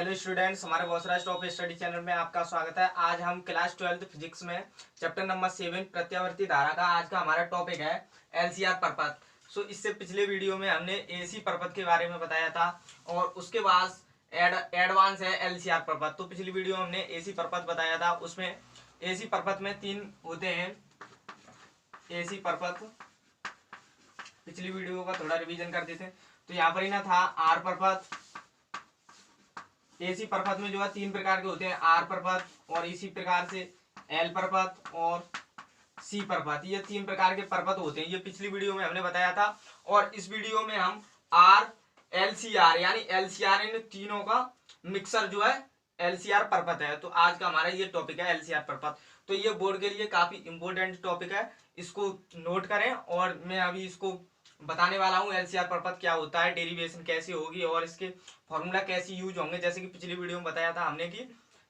Hello students, हमारे बॉसराज top study channel में आपका स्वागत है। आज हम क्लास 12 फिजिक्स में चैप्टर नंबर 7 प्रत्यावर्ती धारा का आज का हमारा टॉपिक है एलसीआर परपथ। इससे पिछले वीडियो में हमने एसी परपथ के बारे में बताया था और उसके बाद एडवांस है एलसीआर परपथ। तो पिछली वीडियो में हमने एसी परपथ बताया था। उसमें एसी परपथ में 3 होते हैं एसी परपथ। पिछली वीडियो का थोड़ा रिवीजन कर देते हैं। तो यहाँ पर ही ना था आर परपथ। एसी परपथ में जो है 3 प्रकार के होते हैं, आर परपथ और इसी प्रकार से एल परपथ और सी परपथ। ये 3 प्रकार के परपथ होते हैं। ये पिछली वीडियो में हमने बताया था और इस वीडियो में हम आर एलसीआर यानी एलसीआर इन तीनों का मिक्सर जो है एलसीआर परपथ है। तो आज का हमारा ये टॉपिक है एलसीआर परपथ। तो ये बोर्ड के लिए काफी इंपॉर्टेंट टॉपिक है, इसको नोट करें। और मैं अभी इसको बताने वाला हूँ एलसीआर परपथ क्या होता है, डेरिवेशन कैसे होगी और इसके फॉर्मूला कैसे यूज होंगे। जैसे कि पिछली वीडियो में बताया था हमने कि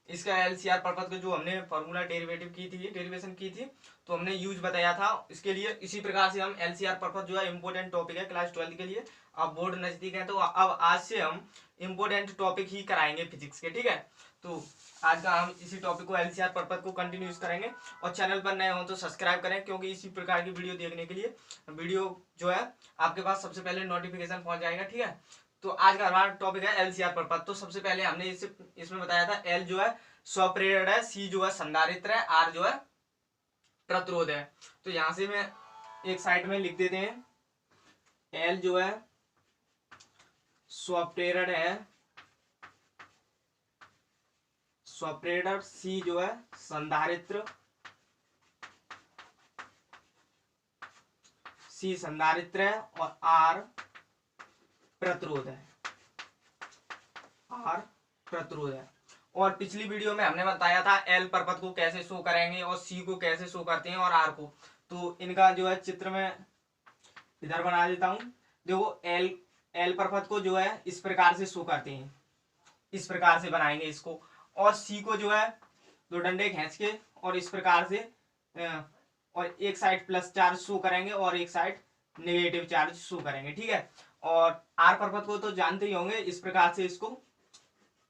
इसका एलसीआर परपथ का जो हमने फॉर्मूला डेरिवेशन की थी तो हमने यूज बताया था इसके लिए। इसी प्रकार से हम एलसीआर परपथ जो है इंपॉर्टेंट टॉपिक है क्लास 12 के लिए। अब बोर्ड नजदीक है तो अब आज से हम इंपॉर्टेंट टॉपिक ही कराएंगे फिजिक्स के, ठीक है। तो आज का हम इसी टॉपिक को एलसीआर परपथ को कंटिन्यूस करेंगे। और चैनल पर नए हो तो सब्सक्राइब करें, क्योंकि इसी प्रकार की वीडियो देखने के लिए वीडियो जो है आपके पास सबसे पहले नोटिफिकेशन पहुंच जाएगा, ठीक है। तो आज का हमारा टॉपिक है एलसीआर परपथ। तो सबसे पहले हमने इसमें बताया था एल जो है स्वप्रेरण है, सी जो है संधारित्र है, आर जो है प्रतिरोध है। तो यहां से मैं एक साइड में लिख देते हैं, एल जो है स्वप्रेरण है, स्वप्रेरण, सी जो है संधारित्र, सी संधारित्र है और आर प्रतिरोध है, आर प्रतिरोध है। और पिछली वीडियो में हमने बताया था एल परपथ को कैसे शो करेंगे और सी को कैसे शो करते हैं और आर को। तो इनका जो है चित्र में इधर बना देता हूं। देखो एल परपथ को जो है इस प्रकार से शो करते हैं, इस प्रकार से बनाएंगे इसको। और सी को जो है दो डंडे खींच के और इस प्रकार से और एक साइड प्लस चार्ज शो करेंगे और एक साइड नेगेटिव चार्ज शो करेंगे, ठीक है। और आर परपथ को तो जानते ही होंगे, इस प्रकार से इसको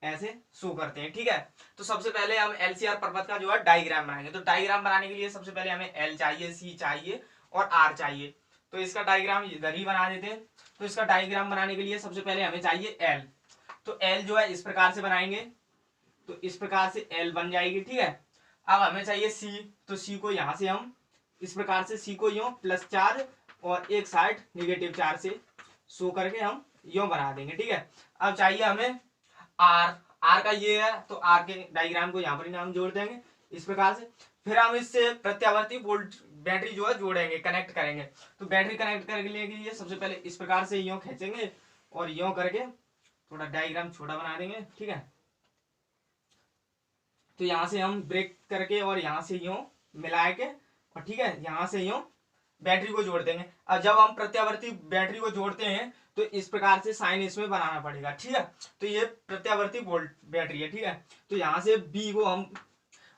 ऐसे शो करते हैं, ठीक है। तो सबसे पहले हम एलसीआर परपथ का जो है डायग्राम बनाएंगे। तो डायग्राम बनाने के लिए सबसे पहले हमें एल चाहिए, सी चाहिए और आर चाहिए। तो इसका डायग्राम इधर ही बना देते हैं। तो इसका डायग्राम बनाने के लिए सबसे पहले हमें चाहिए एल। तो एल जो है इस प्रकार से बनाएंगे, तो इस प्रकार से एल बन जाएगी, ठीक है। अब हमें चाहिए सी। तो सी को यहां से हम इस प्रकार से सी को यूं प्लस चार्ज और एक साइड निगेटिव चार्ज से शो करके हम यूं बना देंगे, ठीक है। अब चाहिए हमें आर। आर का ये है, तो आर के डायग्राम को यहाँ पर नाम जोड़ देंगे इस प्रकार से। फिर हम इससे प्रत्यावर्ती वोल्ट बैटरी जो है जोड़ेंगे, कनेक्ट करेंगे। तो बैटरी कनेक्ट करने के लिए सबसे पहले इस प्रकार से यूं खींचेंगे और यूं करके थोड़ा डायग्राम छोटा बना देंगे, ठीक है। तो यहाँ से हम ब्रेक करके और यहाँ से यूं मिला के और ठीक है यहाँ से यूं बैटरी को जोड़ देंगे। अब जब हम प्रत्यावर्ती बैटरी को जोड़ते हैं तो इस प्रकार से साइन इसमें बनाना पड़ेगा, ठीक है। तो ये प्रत्यावर्ती वोल्ट बैटरी है, ठीक है। तो यहाँ से बी को हम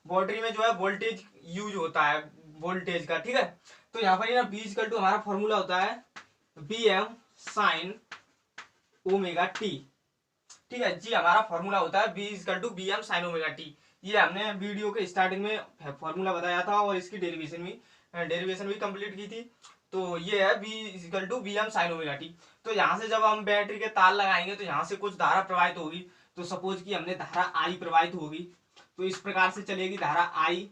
बैटरी में जो है वोल्टेज यूज होता है वोल्टेज का, ठीक है। तो यहाँ पर ना बी इक्वल टू हमारा फॉर्मूला होता है B M sine omega T, ठीक है जी। हमारा फॉर्मूला होता है B equal to B M sine omega T. ये हमने वीडियो के स्टार्टिंग में फॉर्मूला बताया था और इसकी डेरिवेशन भी कंप्लीट की थी। तो ये है B equal to B M sine omega T. तो यहाँ से जब हम बैटरी के तार लगाएंगे तो यहाँ से कुछ धारा प्रवाहित होगी। तो सपोज कि हमने धारा आई प्रवाहित होगी, तो इस प्रकार से चलेगी धारा आई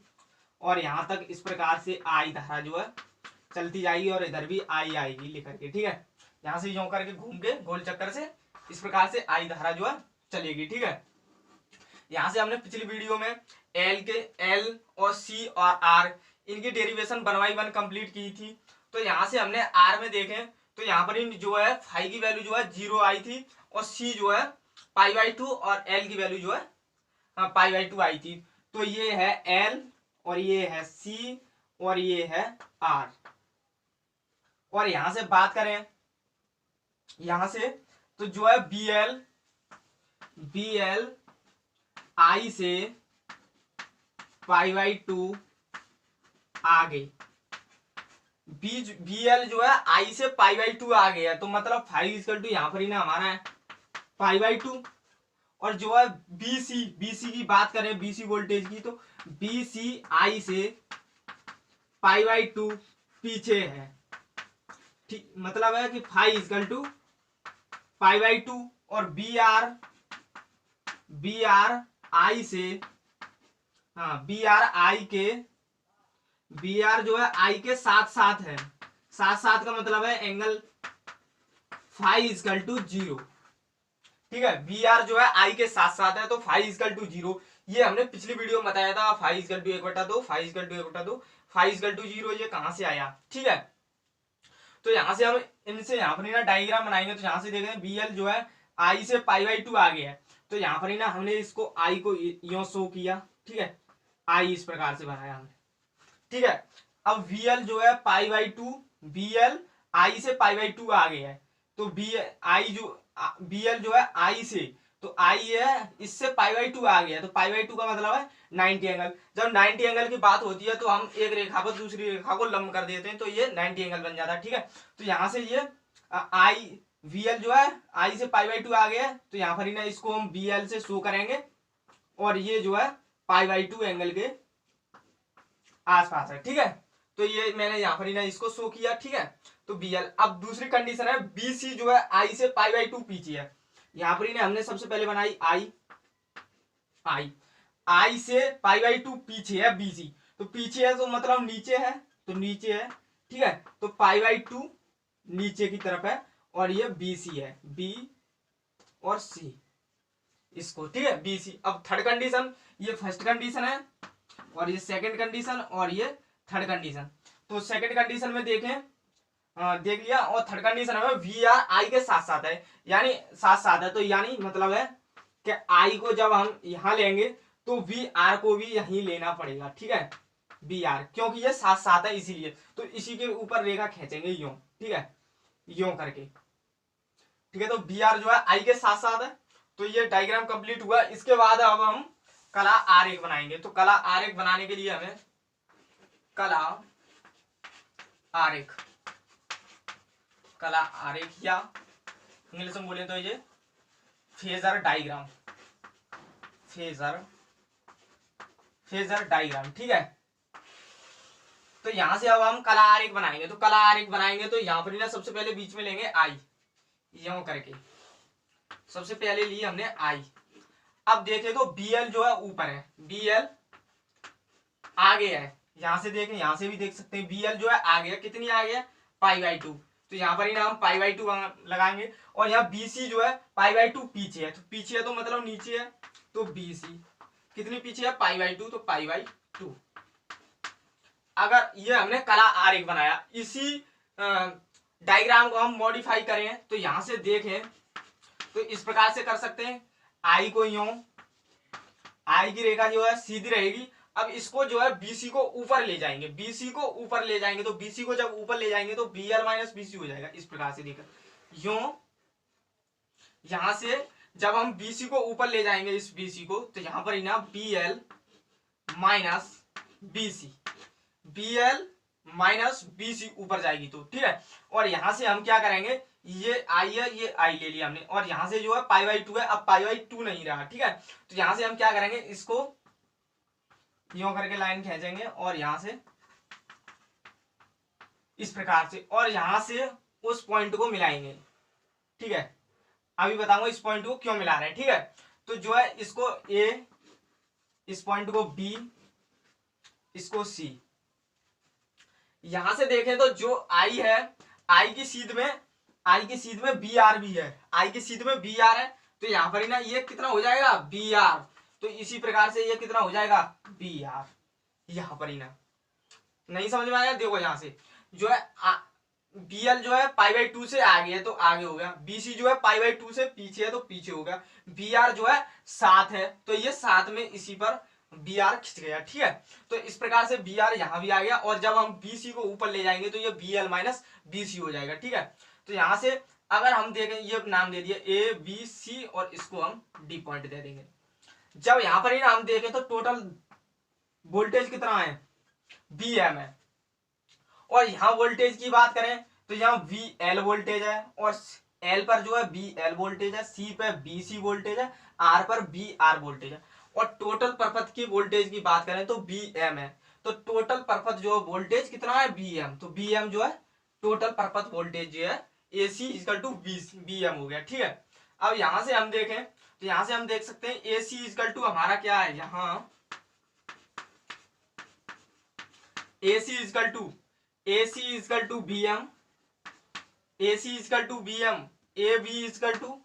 और यहाँ तक इस प्रकार से आई धारा जो है चलती जाएगी और इधर भी आई आएगी लिख के, ठीक है। यहाँ से यूं करके घूम के गोल चक्कर से इस प्रकार से आई धारा जो है चलेगी, ठीक है। यहाँ से हमने पिछली वीडियो में एल और सी और आर इनकी डेरिवेशन 1/1 कंप्लीट की थी। तो यहाँ से हमने आर में देखें तो यहाँ पर जो है फाई की वैल्यू जो है 0 आई थी और सी जो है π/2 और एल की वैल्यू जो है π/2 आई थी। तो ये है एल और ये है सी और ये है आर। और यहां से बात करें यहां से तो जो है बी एल आई से π/2 आ गई। बी एल जो है आई से π/2 आ गया, तो मतलब फाइव इक्वल टू यहाँ पर ही ना हमारा है π/2 और जो है बीसी की बात करें, बीसी वोल्टेज की, तो बीसी आई से π/2 पीछे है, ठीक, मतलब है कि फाई इजकल टू π/2, और बी आर आई से, हाँ बी आर जो है आई के साथ साथ है, साथ साथ का मतलब है एंगल फाई इजकल टू 0, ठीक है। बी आर जो है आई के साथ साथ है, तो फाई इजकल टू 0, ये हमने पिछली वीडियो में बताया था, phi equal to 1/2, phi equal to 1/2, phi equal to 0, ये कहां से आया, ठीक है। तो यहां से हम इनसे यहाँ पर ना डायग्राम बनाएंगे, तो यहां से देखें बी एल जो है आई से π/2 आ गया है, तो यहाँ पर ना हमने इसको आई को यो शो किया, ठीक है, आई इस प्रकार से बनाया हमने, ठीक है। अब वी एल जो है π/2, बी एल आई से π/2 आ गया है, तो बी एल जो है आई से, तो आई है इससे π/2 आ गया, तो π/2 का मतलब है 90 एंगल। जब 90 एंगल की बात होती है तो हम एक रेखा पर दूसरी रेखा को लंब कर देते हैं, तो ये 90 एंगल बन जाता है, ठीक है। तो यहां से ये आई वी एल जो है आई से π/2 आ गया है, तो यहाँ पर ही ना इसको हम बी एल से शो करेंगे, और ये जो है π/2 एंगल के आसपास है, ठीक है। तो ये मैंने यहाँ पर ही ना इसको शो किया, ठीक है। तो बी एल, अब दूसरी कंडीशन है बी सी जो है आई से π/2 पीछे है, यहाँ पर ही ना हमने सबसे पहले बनाई आई से π/2 पीछे है बीसी, तो पीछे है तो मतलब नीचे है, तो नीचे है, ठीक है। तो π/2 नीचे की तरफ है, और ये बीसी है, बी और सी इसको, ठीक है, बीसी। अब थर्ड कंडीशन, ये फर्स्ट कंडीशन है, और ये सेकंड कंडीशन, और ये थर्ड कंडीशन। तो सेकंड कंडीशन में देखें, देख लिया, और थर्ड कंडीशन में वी आर आई के साथ साथ है, यानी साथ साथ है, तो यानी मतलब है कि आई को जब हम यहां लेंगे तो वी आर को भी यहीं लेना पड़ेगा, ठीक है, बी आर, क्योंकि ये साथ साथ है इसीलिए, तो इसी के ऊपर रेखा खींचेंगे यूं, ठीक है, यूं करके, ठीक है। तो बी आर जो है आई के साथ साथ है, तो ये डायग्राम कंप्लीट हुआ। इसके बाद अब हम कला आरेख बनाएंगे, तो कला आरेख बनाने के लिए हमें कला आरेख या इंग्लिश में बोले तो ये फेजर डायग्राम, फेजर डायग्राम, ठीक है। तो यहां से अब हम कला आरेख बनाएंगे, तो कला आरेख बनाएंगे तो यहाँ पर ना सबसे पहले बीच में लेंगे आई, यूं करके सबसे पहले लिए हमने आई। अब देखें तो बी एल जो है ऊपर है, बी एल आगे है, यहां से देखें, यहां से भी देख सकते हैं बी एल जो है आगे है, कितनी आगे है π/2, तो यहाँ पर ही ना हम π/2 लगाएंगे, और यहाँ बीसी जो है π/2 पीछे है, तो पीछे है तो मतलब नीचे है, तो बीसी कितनी पीछे है π/2, तो π/2। अगर ये हमने कला आरेख बनाया, इसी डायग्राम को हम मॉडिफाई करें, तो यहां से देखें तो इस प्रकार से कर सकते हैं, आई को यूं, आई की रेखा जो है सीधी रहेगी। अब इसको जो है बीसी को ऊपर ले जाएंगे, बीसी को ऊपर ले जाएंगे, तो बीसी को जब ऊपर ले जाएंगे तो बी एल माइनस बीसी हो जाएगा, इस प्रकार से देखा यूं। यहां से जब हम बीसी को ऊपर ले जाएंगे, इस बीसी को, तो यहां पर ही ना B L minus BC, B L minus BC ऊपर जाएगी, तो ठीक है। और यहां से हम क्या करेंगे, ये आई है, ये आई ले लिया हमने, और यहां से जो है π/2 है, अब π/2 नहीं रहा, ठीक है। तो यहां से हम क्या करेंगे, इसको यूं करके लाइन खींचेंगे, और यहां से इस प्रकार से, और यहां से उस पॉइंट को मिलाएंगे, ठीक है। अभी बताऊंगा इस पॉइंट को क्यों मिला रहे हैं, ठीक है। तो जो है इसको ए, इस पॉइंट को बी, इसको सी। यहां से देखें तो जो आई है, आई की सीध में बी आर भी है, आई की सीध में बी आर है, तो यहां पर ही ना ये कितना हो जाएगा बी आर, तो इसी प्रकार से ये कितना हो जाएगा बी आर, यहां पर ही ना, नहीं समझ में आया, देखो यहां से जो है बी एल जो है π/2 से आगे है, तो आगे हो गया, बीसी जो है π/2 से पीछे है, तो पीछे हो गया, बी आर जो है साथ है, तो ये साथ में इसी पर बी आर खिंच गया, ठीक है। तो इस प्रकार से बी आर यहां भी आ गया, और जब हम बीसी को ऊपर ले जाएंगे तो ये बी एल माइनस बीसी हो जाएगा, ठीक है। तो यहां से अगर हम देखें, ये नाम दे दिया ए बी सी, और इसको हम डी पॉइंट दे देंगे। जब यहां पर ही ना हम देखें तो टोटल वोल्टेज कितना है, बी एम है, और यहां वोल्टेज की बात करें तो यहाँ वी एल वोल्टेज है, और एल पर जो है बी एल वोल्टेज है, सी पे बी सी वोल्टेज है, आर पर बी आर वोल्टेज है। और टोटल परपथ की वोल्टेज की बात करें तो बी एम है। तो टोटल परपथ जो वोल्टेज कितना है बी एम, तो बी एम जो है टोटल परपथ वोल्टेज जो है ए C equal to B M हो गया। ठीक है, अब यहां से हम देखें तो यहां से हम देख सकते हैं ए सी इजकल टू हमारा क्या है, यहाँ A C equal to B M, A C equal to B M, A B equal to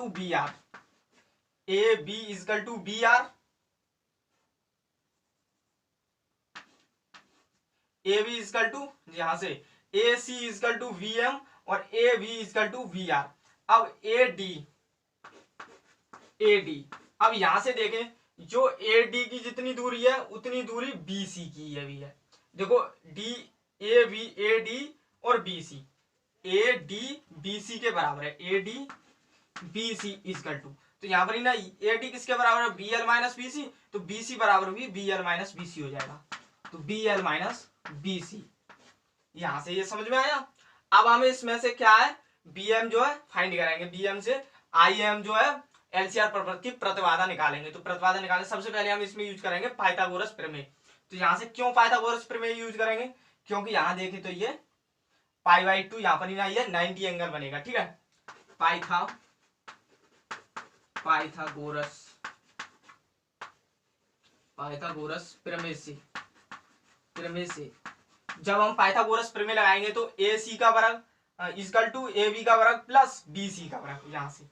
B R, A B equal to B R, A B equal to यहां से A C equal to V M और A B equal to V R. अब A D अब यहां से देखें जो A D की जितनी दूरी है उतनी दूरी बी सी की है भी है। देखो D A B A D और B C, A D B C के बराबर है, A D B C equal to, तो यहाँ पर ही ना ए डी किसके बराबर है B L minus B C, तो बी सी बराबर भी B L minus B C हो जाएगा, तो B L minus B C. यहां से ये समझ में आया। अब हमें इसमें से क्या है बी एम जो है फाइंड करेंगे, बी एम से आई एम जो है एलसीआर परपथ की प्रतिबाधा निकालेंगे। तो प्रतिबाधा निकालने सबसे पहले हम इसमें यूज करेंगे पाइथागोरस प्रमेय। तो यहां से क्यों पाइथागोरस प्रमेय यूज करेंगे, क्योंकि यहां देखें तो ये पाई बाई टू यहाँ पर ही ना ये 90 एंगल बनेगा। ठीक है, पाइथागोरस प्रमेय से जब हम पाइथागोरस प्रमेय लगाएंगे तो ए सी का वर्ग इजकल टू ए बी का वर्ग प्लस बी सी का वर्ग, यहां से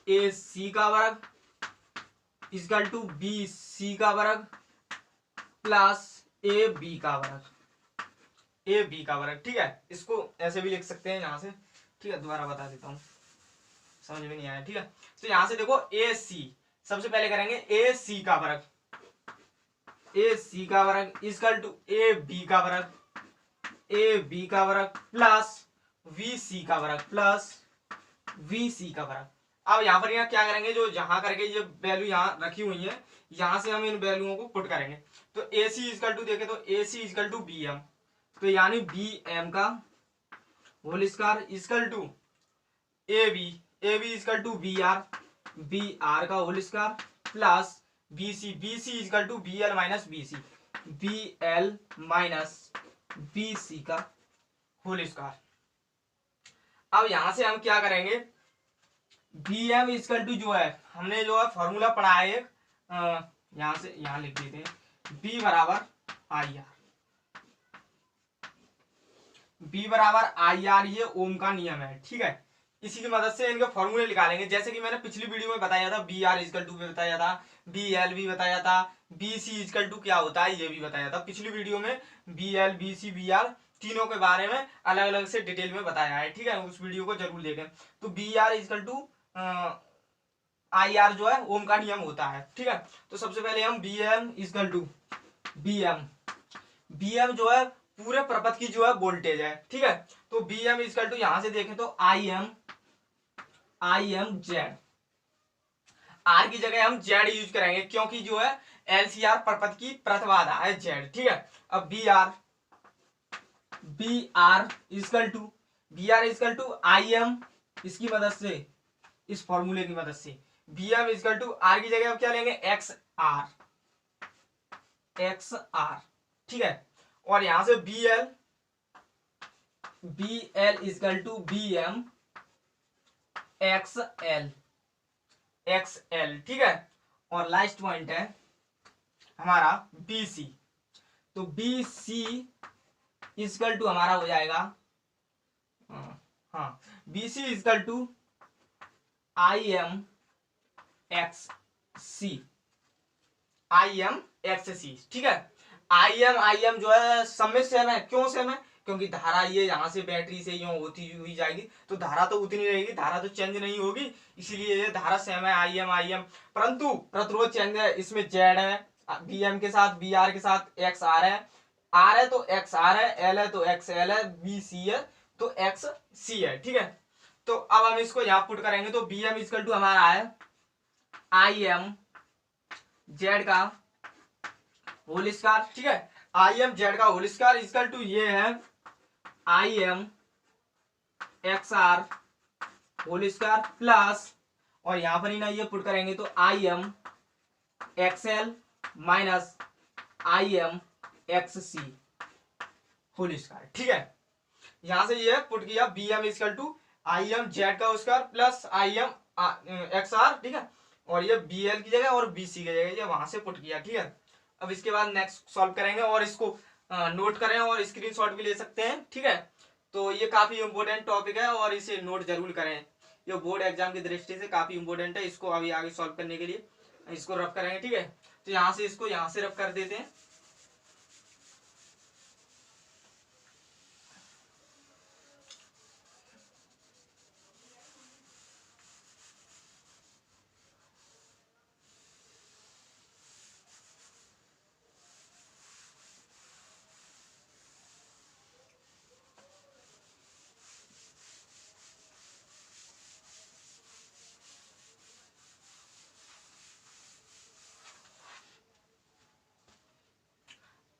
ए सी का वर्ग इजकल टू बी सी का वर्ग प्लस ए बी का वर्ग, ठीक है, इसको ऐसे भी लिख सकते हैं यहां से। ठीक है, दोबारा बता देता हूं, समझ में नहीं आया। ठीक है, तो यहां से देखो ए सी सबसे पहले करेंगे ए सी का वर्ग इजकल टू ए बी का वर्ग प्लस वी सी का वर्ग। अब यहाँ पर यहाँ क्या करेंगे, जो जहां करके ये वैल्यू यहाँ रखी हुई है यहां से हम इन वैल्यूओं को पुट करेंगे। तो ए सी इजकल टू देखे तो A C equal to B M, तो यानी बी एम का whole square equal to A B equal to B R का whole square plus B C equal to B L minus B C का whole square. अब यहां से हम क्या करेंगे, बी एम इजकल टू जो है हमने जो है फॉर्मूला पढ़ा है एक, यहां से यहां लिख देते हैं बी बराबर आई आर, ये ओम का नियम है। ठीक है, इसी की मदद से इनके फॉर्मूले निकालेंगे। जैसे कि मैंने पिछली वीडियो में बताया था बी आर इजकल टू बताया था, बी एल भी बताया था, बी सी इजकल टू क्या होता है ये भी बताया था पिछली वीडियो में। B L B C B R तीनों के बारे में अलग अलग से डिटेल में बताया है। ठीक है, उस वीडियो को जरूर देखें। तो B R equal to I R जो है ओम का नियम होता है। ठीक है, तो सबसे पहले हम B M equal to B M जो है पूरे प्रपथ की जो है वोल्टेज है। ठीक है, तो बी एम इजकल टू यहां से देखें तो आई एम जेड, आर की जगह हम जेड यूज करेंगे क्योंकि जो है एलसीआर परपथ की प्रतिबाधा है जेड। ठीक है, अब B R equal to I M, इसकी मदद से इस फॉर्मूले की मदद से B M equal to R की जगह हम क्या लेंगे एक्स आर। ठीक है, और यहां से B L equal to B M X L. ठीक है, और लास्ट पॉइंट है हमारा बी सी, तो बी सी इजकल टू हमारा हो जाएगा B C equal to I M X C. ठीक है, आई एम जो है सब में सेम है। क्यों सेम है, क्योंकि धारा ये यहाँ से बैटरी से यूं होती हुई जाएगी तो धारा तो उतनी रहेगी, धारा तो चेंज नहीं होगी, इसीलिए ये धारा सेम है आई एम। परंतु प्रतिरोध चेंज है, इसमें जेड है, बी एम के साथ बी आर के साथ एक्स आर है तो एक्स आर है, एल है तो एक्स एल है, बी सी है तो एक्स सी है। ठीक है, तो अब हम इसको यहाँ पुट करेंगे तो बी एम इजकल टू हमारा है आई एम जेड का होल स्क्वायर। ठीक है, आई एम जेड का होल स्क्वायर इजकल टू ये है I M X R whole square plus, और यहाँ पर ही ना ये पुट करेंगे तो I M X L minus I M X C whole square. ठीक है, यहां से ये पुट किया B M equal to I M Z का square plus I M X are. ठीक है, और ये बी एल की जगह और बी सी की जगह ये वहां से पुट किया। ठीक है, अब इसके बाद नेक्स्ट सॉल्व करेंगे और इसको नोट करें और स्क्रीनशॉट भी ले सकते हैं। ठीक है, तो ये काफी इंपॉर्टेंट टॉपिक है और इसे नोट जरूर करें, ये बोर्ड एग्जाम की दृष्टि से काफी इंपॉर्टेंट है। इसको अभी आगे सॉल्व करने के लिए इसको रफ करेंगे। ठीक है, तो यहाँ से इसको यहाँ से रफ कर देते हैं।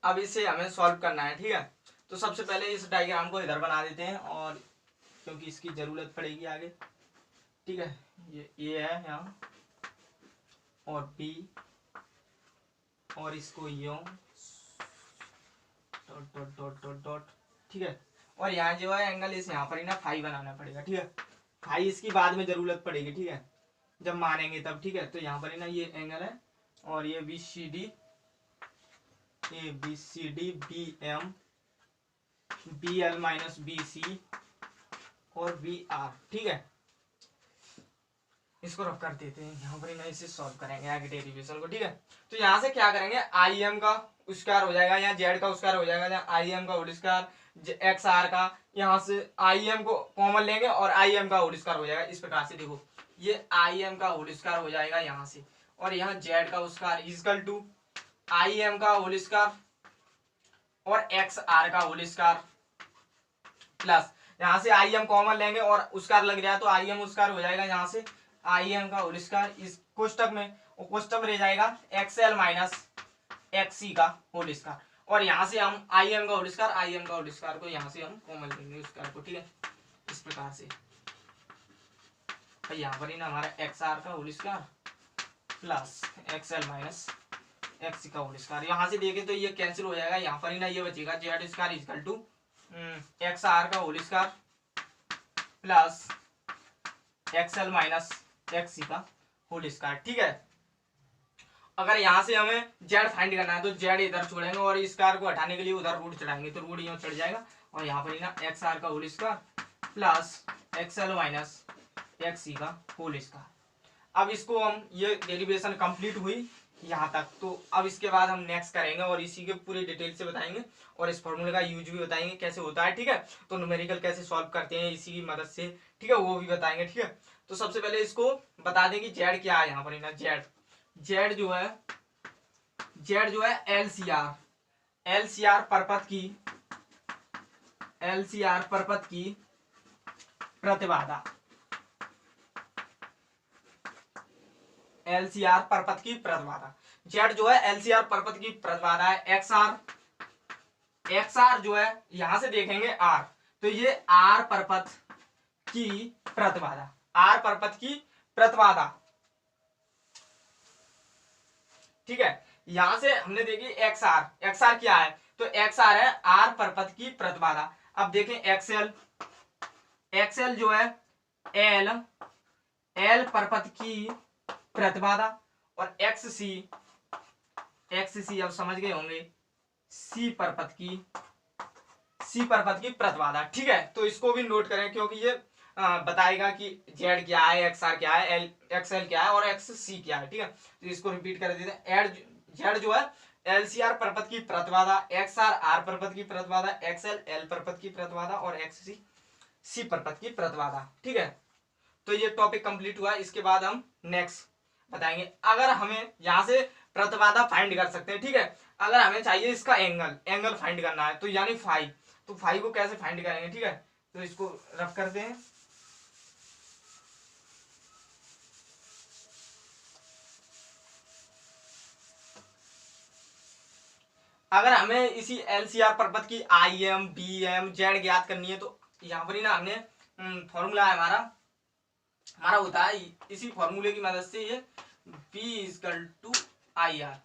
अब इसे हमें सॉल्व करना है। ठीक है, तो सबसे पहले इस डायग्राम को इधर बना देते हैं और क्योंकि इसकी जरूरत पड़ेगी आगे। ठीक है, ये ए है यहाँ और बी और इसको यूं dot dot dot dot dot. ठीक है, और यहाँ जो है एंगल इस यहाँ पर ही ना फाई बनाना पड़ेगा। ठीक है, फाई इसकी बाद में जरूरत पड़ेगी। ठीक है, जब मानेंगे तब। ठीक है, तो यहाँ पर ही ना ये एंगल है और ये B C D, A B C D B M B L minus B C और बी आर। ठीक है, इसको रफ कर देते हैं यहाँ पर ही ना, इसे सॉल्व करेंगे आगे डेरिवेशन को। ठीक है, तो यहाँ से क्या करेंगे, आई एम का स्क्वायर हो जाएगा, यहाँ जेड का स्क्वायर हो जाएगा, यहाँ आई एम का होल स्क्वायर एक्स आर का, यहाँ से आई एम को कॉमन लेंगे और आई एम का होल स्क्वायर हो जाएगा। इस प्रकार से देखो ये आई एम का होल स्क्वायर हो जाएगा यहाँ से, और यहाँ जेड का square equal to I M का होल स्क्वायर और एक्स आर का होल स्क्वायर प्लस, यहाँ से आई एम कॉमन लेंगे और स्क्वायर लग जाए तो आई एम स्क्वायर हो जाएगा, यहाँ से आई एम का होल स्क्वायर इस कोष्टक में, और कोष्टक में रह जाएगा x L minus X C का होल स्क्वायर, और यहाँ से हम आई एम का होल स्क्वायर आई एम का होल स्क्वायर को यहाँ से हम कॉमन लेंगे स्क्वायर को। ठीक है, इस प्रकार से यहाँ पर ही ना हमारा एक्स आर का whole square plus X L minus X C का होल स्क्वायर, यहाँ से देखें तो ये कैंसिल हो जाएगा, यहाँ पर ही ना ये बचेगा Z square equal to X R का whole square plus X L minus X C का होल स्क्वायर। ठीक है, अगर यहाँ से हमें जेड फाइंड करना है तो जेड इधर छोड़ेंगे और इस स्क्वायर को हटाने के लिए उधर रूट चढ़ाएंगे तो रूट यहाँ चढ़ जाएगा, और यहाँ पर ही ना एक्स आर का whole square plus X L minus X C का होल स्क्वायर। अब इसको हम ये डेरिवेशन कंप्लीट हुई यहाँ तक, तो अब इसके बाद हम नेक्स्ट करेंगे और इसी के पूरी डिटेल से बताएंगे और इस फॉर्मूले का यूज भी बताएंगे कैसे होता है। ठीक है, तो न्यूमेरिकल कैसे सॉल्व करते हैं इसी की मदद से। ठीक है, वो भी बताएंगे। ठीक है, तो सबसे पहले इसको बता दें कि जेड क्या है। यहाँ पर ना जेड जो है एलसीआर परपथ की प्रतिबाधा, एलसीआर परपथ की प्रतिबाधा। जेड जो है एलसीआर परपथ की प्रतिबाधा है। एक्सआर जो है यहां से देखेंगे आर, तो ये आर परपथ की प्रतिबाधा, आर परपथ की प्रतिबाधा। ठीक है, यहां से हमने देखी एक्सआर क्या है, तो एक्सआर है आर परपथ की प्रतिबाधा। अब देखें एक्सएल जो है एल परपथ की प्रतिबाधा, और एक्ससी अब समझ गए होंगे सी परपथ की प्रतिबाधा। ठीक है, तो इसको भी नोट करें क्योंकि ये बताएगा कि जेड क्या है, एक्सआर क्या है, एक्सएल क्या है और एक्ससी क्या है। ठीक है, तो इसको रिपीट कर देते हैं। जेड जो है एलसीआर परपथ की प्रतिबाधा, एक्सआर आर परपथ की प्रतिबाधा, एक्सएल एल परपथ की प्रतिबाधा और एक्ससी सी परपथ की प्रतिबाधा। ठीक है, तो ये टॉपिक कंप्लीट हुआ। इसके बाद हम नेक्स्ट बताएंगे। अगर हमें यहाँ से प्रतिबाधा फाइंड कर सकते हैं। ठीक है, अगर हमें चाहिए इसका एंगल फाइंड करना है तो यानी फाई, तो फाई को कैसे फाइंड करेंगे। ठीक है, तो इसको रफ करते हैं। अगर हमें इसी एलसीआर परपथ की I M B M Z ज्ञात करनी है तो यहाँ पर ही ना हमने फॉर्मूला है हमारा हमारा होता है इसी फॉर्मूले की मदद से ये V=IR,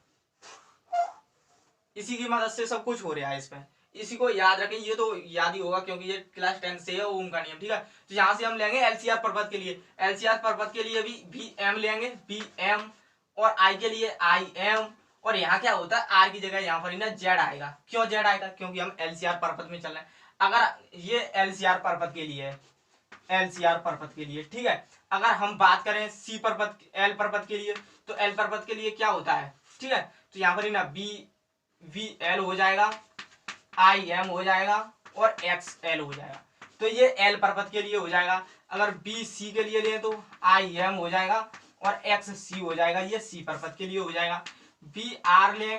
इसी की मदद से सब कुछ हो रहा है इसमें। इसी को याद रखें, ये तो याद ही होगा क्योंकि ये क्लास 10 से है ओम का नियम, ठीक है। तो यहाँ से हम लेंगे एलसीआर पर्वत के लिए, एलसीआर पर्वत के लिए भी एम लेंगे, BM, और आई के लिए IM, और यहाँ क्या होता है आर की जगह यहाँ पर ना जेड आएगा। क्यों जेड आएगा? क्योंकि हम एलसीआर पर्वत में चल रहे हैं। अगर ये एलसीआर पर्वत के लिए है, एलसीआर पर्वत के लिए, ठीक है। अगर हम बात करें सी पर्वत एल पर्वत के लिए, तो एल पर्वत के लिए क्या होता है, ठीक है। तो यहाँ पर ना VL हो जाएगा, IM हो जाएगा और XL हो जाएगा। तो ये एल पर्वत के लिए हो जाएगा। अगर BC के लिए ले तो IM हो जाएगा और XC हो जाएगा, ये सी पर्वत के लिए हो जाएगा। BR ले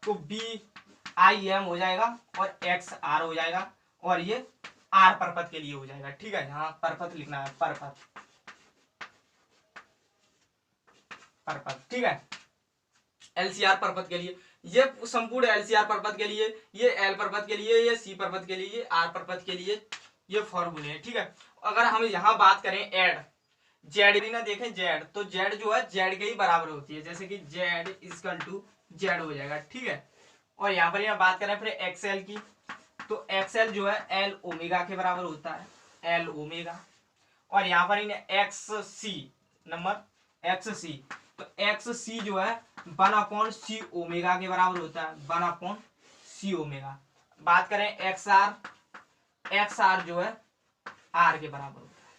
तो BIM हो जाएगा और XR हो जाएगा, और ये आर पर्वत के लिए हो जाएगा, ठीक है। यहाँ पर्वत लिखना है, पर्वत, ठीक है। एलसीआर पर्वत के लिए ये संपूर्ण एलसीआर पर्वत के लिए, ये एल पर्वत के लिए, ये सी पर्वत के लिए, ये आर पर्वत के लिए ये फॉर्मूले हैं, ठीक है। अगर हम यहाँ बात करें एड जेड ना देखें जेड, तो जेड जो है जेड के ही बराबर होती है, जैसे कि Z=Z हो जाएगा, ठीक है। और यहाँ पर यहाँ बात करें फिर एक्सएल की, तो एक्सएल जो है एल ओमेगा के बराबर होता है, एल ओमेगा। और यहाँ पर XC नंबर XC, तो XC जो है 1/C ओमेगा के बराबर होता है, 1/C ओमेगा। बात करें XR जो है R के बराबर होता है।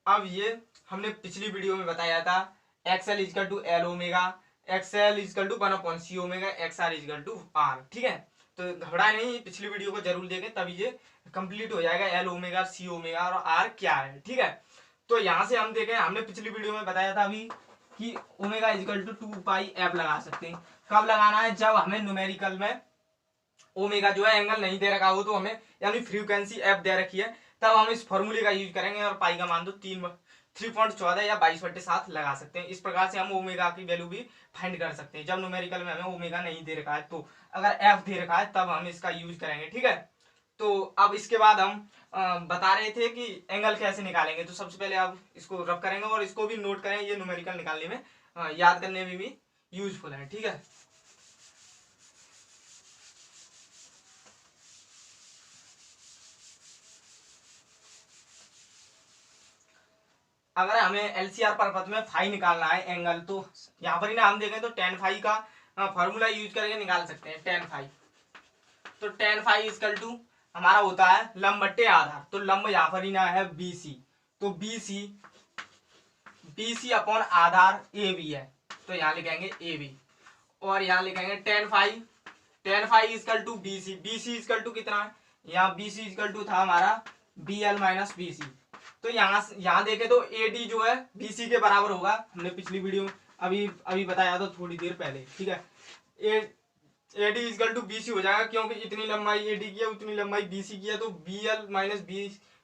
अब ये हमने पिछली वीडियो में बताया था XL=L omega, XL=1/C omega, XR=R, ठीक है। तो घबराए नहीं, पिछली वीडियो को जरूर देखें, तभी ये कंप्लीट हो जाएगा एल ओमेगा, सी ओमेगा और आर क्या है, ठीक है। तो यहाँ से हम देखें, हमने पिछली वीडियो में बताया था अभी कि ω=2πf लगा सकते हैं। कब लगाना है? जब हमें न्यूमेरिकल में ओमेगा जो है एंगल नहीं दे रखा हो, तो हमें यानी फ्रीक्वेंसी एफ दे रखी है, तब हम इस फॉर्मूले का यूज करेंगे और पाई का मान तो 3.14 या 22/7 लगा सकते हैं। इस प्रकार से हम ओमेगा की वैल्यू भी फाइंड कर सकते हैं जब न्यूमेरिकल में हमें ओमेगा नहीं दे रखा है। तो अगर एफ दे रखा है तब हम इसका यूज करेंगे, ठीक है। तो अब इसके बाद हम बता रहे थे कि एंगल कैसे निकालेंगे। तो सबसे पहले आप इसको रफ करेंगे और इसको भी नोट करें, ये न्यूमेरिकल निकालने में याद करने में भी यूजफुल है, ठीक है। अगर हमें एलसीआर पर्पज में फाई निकालना है एंगल, तो यहाँ पर ही ना हम देखें तो tan फाई का फॉर्मूला यूज करके निकाल सकते हैं tan फाई। तो tan फाई इक्वल टू हमारा होता है लंब बट्टे आधार। तो लंब यहाँ पर ही ना है BC, तो BC अपॉन आधार AB है, तो यहाँ लिखेंगे AB, और यहाँ लिखेंगे tan phi equal to BC equal to कितना है, यहाँ BC इक्वल टू था हमारा BL माइनस BC। तो यहाँ देखे तो AD जो है BC के बराबर होगा, हमने पिछली वीडियो में अभी बताया था थोड़ी देर पहले, ठीक है। AD इक्वल टू BC हो जाएगा, क्योंकि इतनी लंबाई AD की है उतनी लंबाई BC की है, तो BL माइनस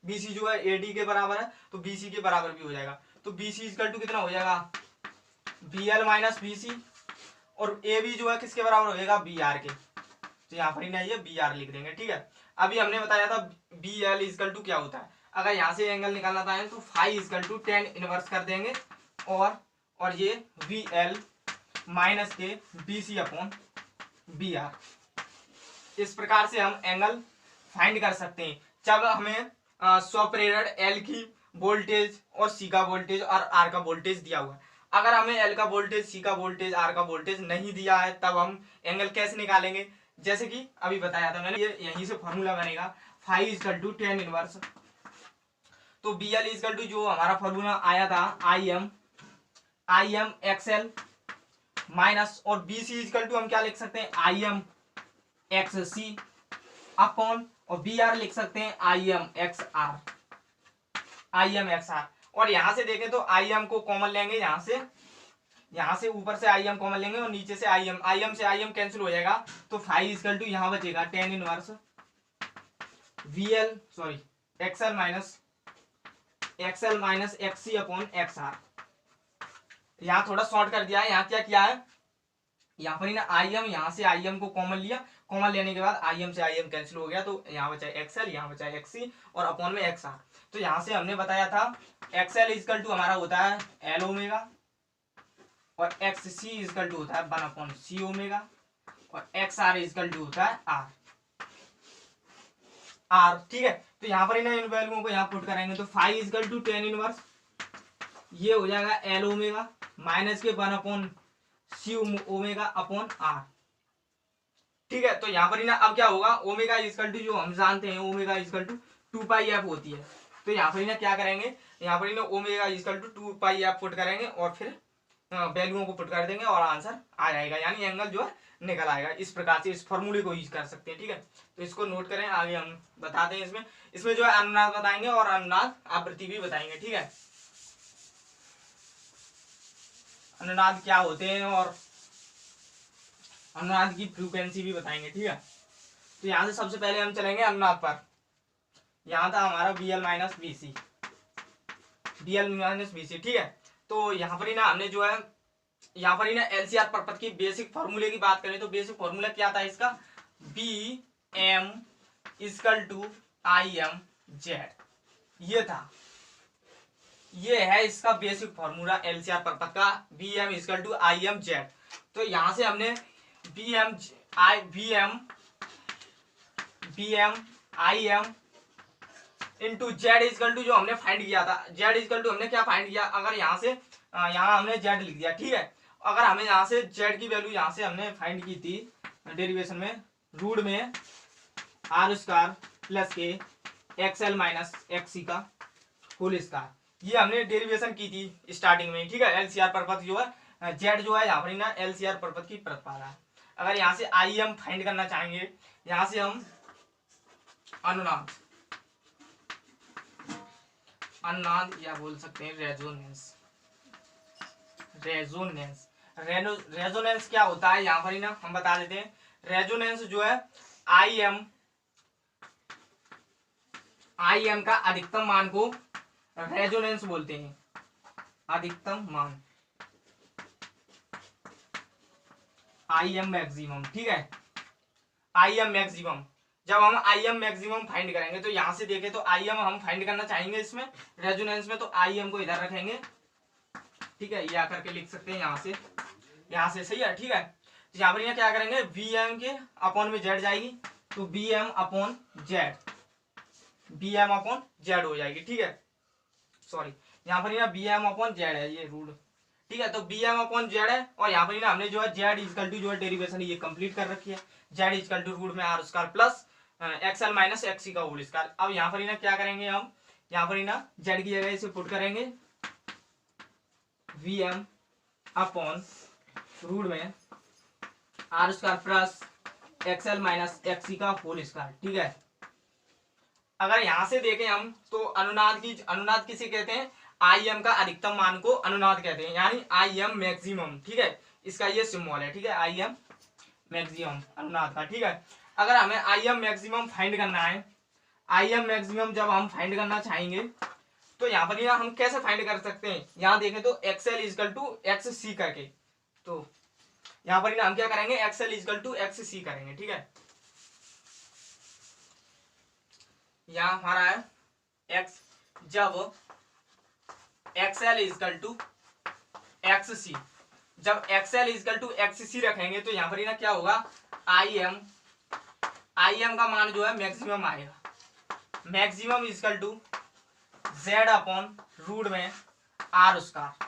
BC जो है AD के बराबर है, तो BC के बराबर भी हो जाएगा। तो BC इक्वल टू कितना हो जाएगा, BL माइनस BC, और AB जो है किसके बराबर हो जाएगा, BR के। तो यहाँ पर ही ना ये BR लिख देंगे, ठीक है। अभी हमने बताया था BL इक्वल टू क्या होता है। अगर यहाँ से एंगल निकालना चाहें तो phi equal to tan inverse कर देंगे, और ये VL माइनस के BC अपॉन BR। इस प्रकार से हम एंगल फाइंड कर सकते हैं जब हमें स्वप्रेरण L की वोल्टेज और C का वोल्टेज और R का वोल्टेज दिया हुआ है। अगर हमें L का वोल्टेज, C का वोल्टेज, R का वोल्टेज नहीं दिया है, तब हम एंगल कैसे निकालेंगे, जैसे कि अभी बताया था मैंने, ये यहीं से फॉर्मूला बनेगा phi equal to tan inverse. तो BL इक्वल टू जो हमारा फॉर्मूला आया था IM XL माइनस, और BC इक्वल टू हम क्या लिख सकते हैं, IM XC अपॉन, और BR लिख सकते हैं IM XR। और यहां से देखें तो IM को कॉमन लेंगे, यहाँ से ऊपर से IM कॉमन लेंगे और नीचे से IM से IM कैंसिल हो जाएगा, तो फाई इक्वल टू यहाँ बचेगा tan inverse XL minus XC upon XR। यहाँ थोड़ा शॉर्ट कर दिया है, यहाँ क्या किया है, यहाँ पर ही ना IM, यहाँ से IM को कॉमन लिया कॉमन लेने के बाद आई एम से आई एम कैंसिल हो गया, तो यहाँ बचा एक्सएल, यहाँ बचा एक्सी और अपॉन में एक्स आर। तो यहाँ से हमने बताया था एक्सएल इजकल टू हमारा होता है एल ओमेगा और एक्स सी इजकल टू होता है 1/c ओमेगा और एक्स आर इजकल टू होता है आर आर। ठीक है, तो यहाँ पर इन वैल्यूओं को यहाँ पुट करेंगे तो 5 इजकल टू 10 इनवर्स, ये हो जाएगा एल ओमेगा माइनस के 1/c ओमेगा अपॉन आर। ठीक है, तो यहाँ पर ही ना अब क्या होगा, ओमेगा इजकल टू जो हम जानते हैं ओमेगा इजकल टू 2πf होती है, तो यहाँ पर ही ना क्या करेंगे, यहाँ पर ही ना omega equal to 2πf put करेंगे और फिर वैल्यूओं को पुट कर देंगे और आंसर आ जाएगा, यानी एंगल जो है निकल आएगा। इस प्रकार से इस फॉर्मूले को यूज कर सकते हैं। ठीक है, तो इसको नोट करें, आगे हम बताते हैं। इसमें जो है अनुनाद बताएंगे और अनुनाद आवृत्ति भी बताएंगे। ठीक है, अनुनाद क्या होते हैं और अनुनाद की फ्रीक्वेंसी भी बताएंगे। ठीक है, तो यहाँ से सबसे पहले हम चलेंगे अनुनाद पर। यहाँ था हमारा BL minus BC, BL minus BC। ठीक है, तो यहाँ पर ही ना हमने जो है यहाँ पर ही ना LCR परपथ की बेसिक फॉर्मूले की बात करें तो बेसिक फॉर्मूला क्या था इसका, BM इजकल टू IMZ, ये था, ये है इसका बेसिक फॉर्मूला LCR परपथ का, BM इजकल टू IMZ। तो यहाँ से हमने BM IM into Z equal to जो हमने फाइंड किया था, Z इजकल टू हमने क्या फाइंड किया, अगर यहाँ से यहाँ हमने Z लिख दिया। ठीक है, अगर हमें यहाँ से Z की वैल्यू यहाँ से हमने फाइंड की थी डेरिवेशन में, रूट में आर स्क्वायर प्लस के एक्सएल माइनस एक्सी का होल स्क्वायर, ये हमने डेरिवेशन की थी स्टार्टिंग में। ठीक है, LCR परपथ जो है Z जो है यहाँ पर ना LCR परपथ की प्रतिपादक है। अगर यहाँ से IM फाइंड करना चाहेंगे, यहाँ से हम अनुनाद या बोल सकते हैं रेजोनेंस। रेजोनेंस क्या होता है यहाँ पर ही ना हम बता देते हैं। रेजोनेंस जो है IM का अधिकतम मान को रेजोनेंस बोलते हैं, अधिकतम मान IM मैक्सिमम। ठीक है, IM मैक्सिमम, जब हम IM मैक्सिमम फाइंड करेंगे तो यहाँ से देखें तो IM हम फाइंड करना चाहेंगे इसमें रेजोनेंस में, तो IM को इधर रखेंगे। ठीक है, ये आकर के लिख सकते हैं यहाँ से सही है। ठीक है, तो यहाँ पर यहाँ क्या करेंगे, BM के अपॉन में Z जाएगी तो BM अपॉन Z हो जाएगी। ठीक है, सॉरी यहाँ पर यहाँ BM अपॉन Z है ये रूल। ठीक है, तो BM अपॉन Z है और यहाँ पर ना हमने जो है Z इजकल टू जो है डेरिवेशन ये कंप्लीट कर रखी है, Z इजकल टू रूट में R square plus XL minus XC का होल स्क्वायर। अब यहाँ पर ना क्या करेंगे, हम यहाँ पर ना Z की जगह इसे पुट करेंगे VM अपॉन रूट में R square plus XL minus XC का होल स्क्वायर। ठीक है, अगर यहाँ से देखें हम तो अनुनाद किसे कहते हैं, IM का अधिकतम मान को अनुनाद कहते हैं, यानी IM मैक्सिमम। ठीक है, इसका ये सिंबल है। ठीक है, IM मैक्सिमम अनुनाद का। ठीक है, अगर हमें IM मैक्सिमम फाइंड करना है, IM मैक्सिमम जब हम फाइंड करना चाहेंगे तो यहाँ पर हम कैसे फाइंड कर सकते हैं, यहाँ देखें तो XL इजकल टू XC करके, तो यहाँ पर हम क्या करेंगे, XL इजकल टू XC करेंगे। ठीक है, यहाँ हमारा है X, जब XL इजकल टू XC, जब XL इजकल टू XC रखेंगे तो यहाँ पर ना क्या होगा, IM का मान जो है मैक्सिमम आएगा, maximum equal to Z upon root में आर स्क्वायर।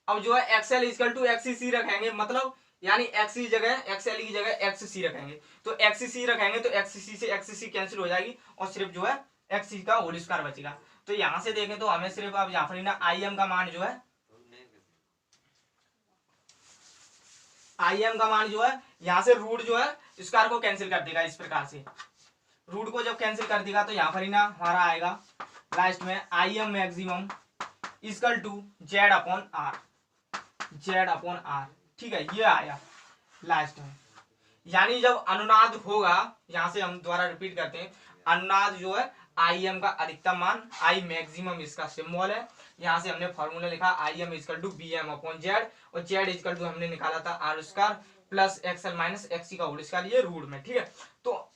अब जो है XL इजकल टू XC रखेंगे, मतलब यानी XC जगह XL की जगह XC रखेंगे, तो XC रखेंगे तो XC से XC कैंसिल हो जाएगी और सिर्फ जो है XC का होल स्क्वायर बचेगा। तो यहाँ से देखें तो हमें सिर्फ अब यहाँ पर ना IM का मान जो है यहाँ से रूट जो है स्क्वायर को कैंसिल कर देगा। इस प्रकार से रूट को जब कैंसिल कर देगा तो यहाँ पर ना हमारा आएगा लास्ट में IM maximum equal to Z upon R. ठीक है, ये आया लास्ट में, यानी जब अनुनाद होगा, यहाँ से हम दोबारा रिपीट करते हैं, अनुनाद जो है IM का अधिकतम मान, I मैक्सिमम इसका सिंबल है, यहाँ से हमने फॉर्मूला लिखा IM equal to BM upon Z और Z इजकल टू हमने निकाला था R square plus XL minus XC का होल स्क्वायर, ये रूट में, ठीक है। तो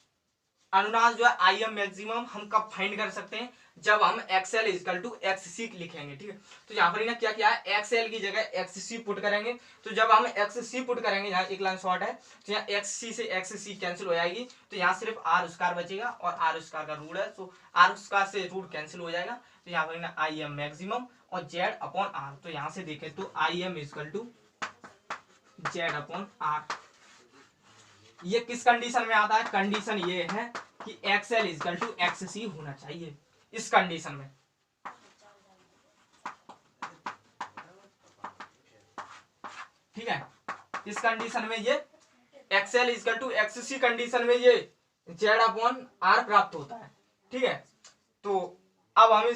अनुनाद जो है आई एम मैक्सिमम हम कब फाइंड कर सकते हैं, जब हम एक्सएल इजकल टू एक्ससी लिखेंगे, ठीक है। तो यहाँ पर ना क्या किया है, एक्सएल की जगह एक्ससी पुट करेंगे। तो जब हम एक्ससी पुट करेंगे, यहाँ एक लाइन शॉर्ट है, तो यहाँ एक्ससी से एक्ससी कैंसिल हो जाएगी, तो यहाँ सिर्फ आर स्क्वायर बचेगा और आर स्क्वायर का रूट है, तो आर स्क्वायर से रूट कैंसिल हो जाएगा। तो यहाँ पर ना आई एम मैक्सिमम और जेड अपॉन आर, तो यहाँ से देखें तो I M equal to Z upon R. ये किस कंडीशन में आता है, कंडीशन ये है कि एक्सएल इजकल टू एक्ससी होना चाहिए, इस कंडीशन में। ठीक है, इस कंडीशन में ये XL equal to XC condition में ये जेड अपॉन आर प्राप्त होता है, ठीक है। तो अब हम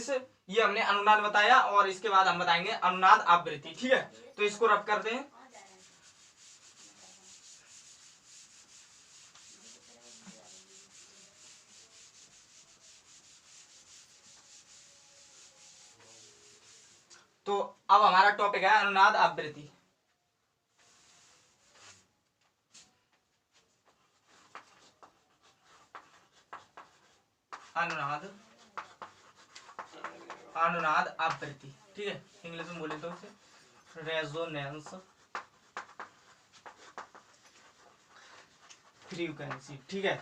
ये हमने अनुनाद बताया और इसके बाद हम बताएंगे अनुनाद आवृत्ति, ठीक है। तो इसको रब करते हैं। तो अब हमारा टॉपिक है अनुनाद आवृत्ति। अनुनाद आवृत्ति, ठीक है, इंग्लिश में बोले तो रेजोनेंस फ्रीक्वेंसी, ठीक है,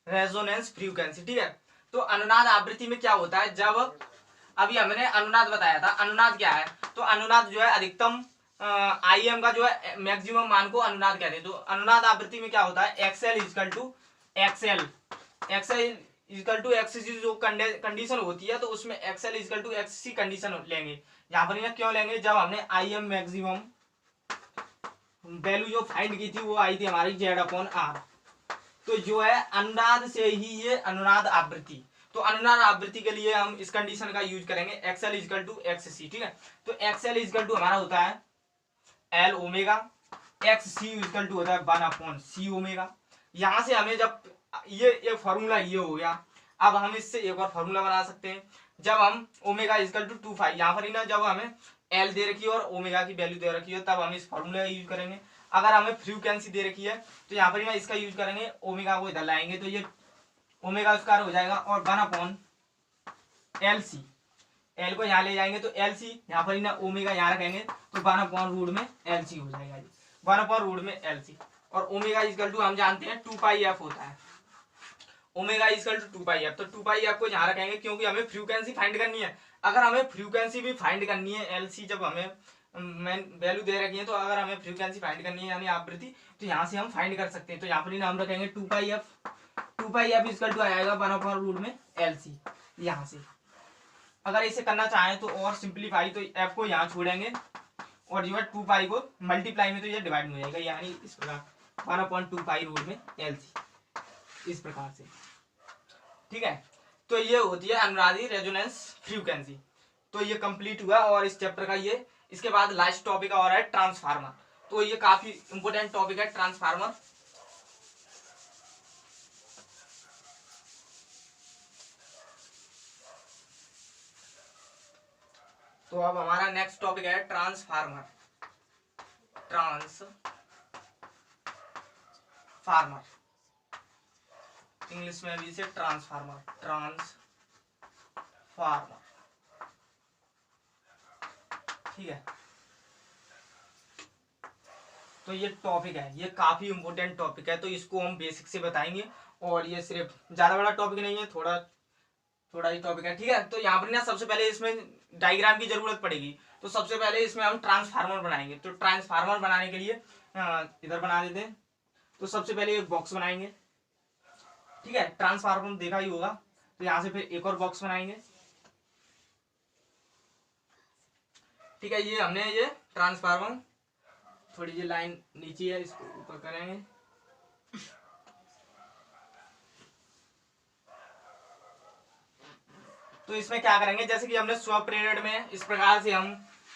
रेजोनेंस फ्रीक्वेंसी, ठीक है। तो अनुनाद आवृत्ति में क्या होता है, जब अभी हमने अनुनाद बताया था, अनुनाद क्या है, तो अनुनाद जो है अधिकतम आई एम का जो है मैक्सिमम मान को अनुनाद कहते हैं। तो अनुनाद आवृत्ति में क्या होता है, XL equal to XL equal to XC जो कंडीशन होती है, तो उसमें XL equal to XC condition लेंगे। यहाँ पर क्यों लेंगे, जब हमने आई एम मैक्सिमम वैल्यू जो फाइंड की थी वो आई थी हमारी जेड अपॉन आर। तो जो है अनुनाद से ही ये अनुनाद आवृत्ति, तो अनुनाद आवृत्ति के लिए हम इस कंडीशन का यूज करेंगे एक्सएल इजकल टू एक्ससी, ठीक है। तो एक्सएल इजकल टू हमारा होता है L omega, XC equal to होता है 1 अपॉन सी ओमेगा। यहां से हमें जब ये एक फॉर्मूला ये हो गया, अब हम इससे एक और फॉर्मूला बना सकते हैं। जब हम ओमेगा इजकल टू 2 यहाँ पर ही ना, जब हमें एल दे रखी है और ओमेगा की वैल्यू दे रखी है, तब हम इस फॉर्मूले का यूज करेंगे। अगर हमें फ्रीक्वेंसी दे रखी है तो यहाँ पर ही ना इसका यूज करेंगे, ओमेगा को इधर लाएंगे तो ये ओमेगा स्क्वायर हो जाएगा और 1 अपॉन एल सी, एल को यहाँ ले जाएंगे तो एल सी, यहाँ पर ही ना ओमेगा यहाँ रखेंगे तो 1 अपॉन रूट में एल सी हो जाएगा, 1 अपॉन रूट में एल सी। और ओमेगा इजकल टू हम जानते हैं 2 पाई एफ होता है, omega equal to 2 pi F. तो 2 पाई एफ को यहाँ रखेंगे क्योंकि हमें फ्रीक्वेंसी फाइंड करनी है। अगर हमें फ्रीक्वेंसी भी फाइंड करनी है, एल सी जब हमें वैल्यू दे रखी है, तो अगर हमें फ्रीक्वेंसी फाइंड करनी है यानी आवृत्ति, तो यहाँ से हम फाइंड कर सकते हैं। तो यहाँ पर ही नाम रखेंगे 2 pi F, 2 pi F equal to आएगा 1 अपॉन रूट में एल सी। यहाँ से अगर इसे करना चाहें तो और सिंप्लीफाई, तो एफ को यहाँ छोड़ेंगे और जो है 2 पाई को मल्टीप्लाई में तो ये डिवाइड हो जाएगा, यानी इस प्रकार 1 अपॉन 2 पाई रूट में एल सी, इस प्रकार से, ठीक है। तो ये होती है अनुनादी रेजोनेंस फ्रीक्वेंसी। तो ये कंप्लीट हुआ और इस चैप्टर का ये, इसके बाद लास्ट टॉपिक और है ट्रांसफार्मर। तो ये काफी इंपोर्टेंट टॉपिक है ट्रांसफार्मर। तो अब हमारा नेक्स्ट टॉपिक है ट्रांसफार्मर। इंग्लिश में भी इसे ट्रांसफार्मर, ठीक है। तो ये टॉपिक है, ये काफी इंपोर्टेंट टॉपिक है, तो इसको हम बेसिक से बताएंगे और ये सिर्फ ज्यादा बड़ा टॉपिक नहीं है, थोड़ा ही टॉपिक है, ठीक है। तो यहाँ पर ना सबसे पहले इसमें डायग्राम की जरूरत पड़ेगी, तो सबसे पहले इसमें हम ट्रांसफार्मर बनाएंगे। तो ट्रांसफार्मर बनाने के लिए इधर बना देते हैं। तो सबसे पहले एक बॉक्स बनाएंगे, ठीक है, ट्रांसफार्मर देखा ही होगा। तो यहाँ से फिर एक और बॉक्स बनाएंगे, ठीक है। ये हमने ये ट्रांसफार्मर, थोड़ी जी लाइन नीचे है, इसको ऊपर करेंगे। तो इसमें क्या करेंगे, जैसे कि हमने स्व प्रेरण में इस प्रकार से हम